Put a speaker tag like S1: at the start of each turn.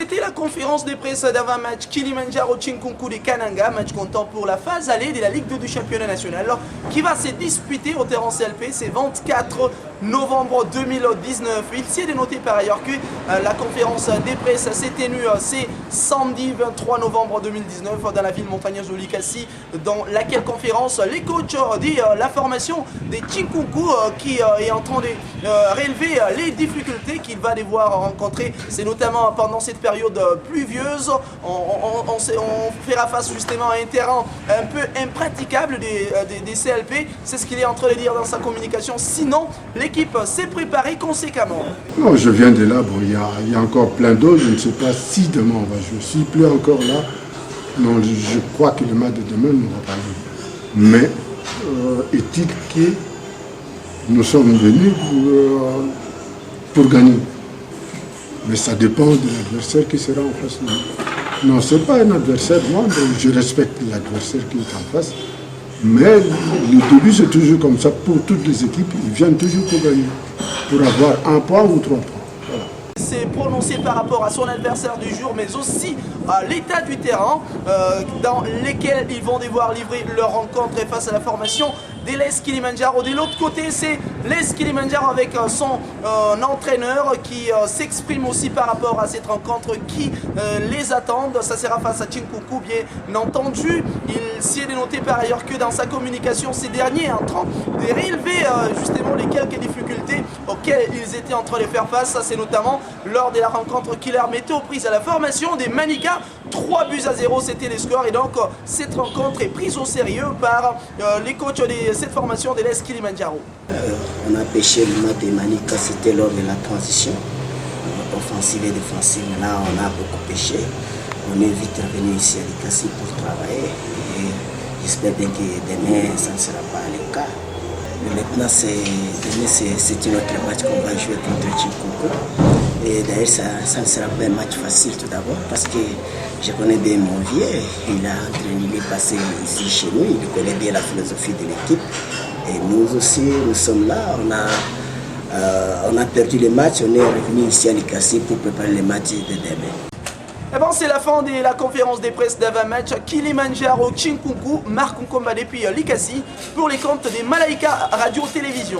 S1: C'était la conférence de presse d'avant-match Kilimanjaro Chinkunku de Kananga, match comptant pour la phase allée de la Ligue 2 du championnat national qui va se disputer au terrain CLP, c'est 24 novembre 2019. Il s'y est dénoté par ailleurs que la conférence des presse s'est tenue c'est samedi 23 novembre 2019 dans la ville montagneuse de Likasi, dans laquelle conférence les coachs de la formation des Chinkunku qui est en train de relever les difficultés qu'il va devoir rencontrer. C'est notamment pendant cette période pluvieuse, on fera face justement à un terrain un peu impraticable des CLP. C'est ce qu'il est en train de dire dans sa communication. Sinon, l'équipe s'est préparée conséquemment.
S2: Non, je viens de là, bon, il y a encore plein d'eau. Je ne sais pas si demain on va jouer. S'il pleut encore là, non, je crois que le match de demain ne va pas jouer. Mais est-il que nous sommes venus pour gagner. Mais ça dépend de l'adversaire qui sera en face de nous. Non, ce n'est pas un adversaire, moi, je respecte l'adversaire qui est en face. Mais le début, c'est toujours comme ça pour toutes les équipes. Ils viennent toujours pour gagner, pour avoir un point ou 3 points. Voilà.
S1: C'est prononcé par rapport à son adversaire du jour, mais aussi à l'état du terrain dans lequel ils vont devoir livrer leur rencontre face à la formation de l'ES Kilimanjaro. De l'autre côté, c'est l'ES Kilimanjaro avec son entraîneur qui s'exprime aussi par rapport à cette rencontre qui les attend. Ça sera face à Chinkunku, bien entendu. Il s'y est dénoté par ailleurs que dans sa communication, ces derniers en train de relever justement les quelques difficultés auxquelles ils étaient en train de faire face. Ça, c'est notamment lors de la rencontre qui leur mettait aux prises à la formation des Manika. 3-0, c'était les scores. Et donc, cette rencontre est prise au sérieux par les coachs de cette formation de l'ES Kilimanjaro.
S3: On a pêché le match des Manika, c'était lors de la transition offensive et défensive. Là, on a beaucoup pêché. On est vite revenu ici à Likasi pour travailler. Et j'espère bien que demain, ça ne sera pas le cas. Mais maintenant, c'est un autre match qu'on va jouer contre Chinkunku. Et d'ailleurs, ça ne sera pas un match facile tout d'abord parce que je connais bien mon vieux. Il est passé ici chez nous, il connaît bien la philosophie de l'équipe. Et nous aussi, nous sommes là. On a perdu le match, on est revenu ici à Likasi pour préparer le match de demain.
S1: Et bon, c'est la fin de la conférence des presse d'avant-match Kilimanjaro Chinkunku, Marc Nkomba depuis Likasi pour les comptes des Malaika Radio-Télévision.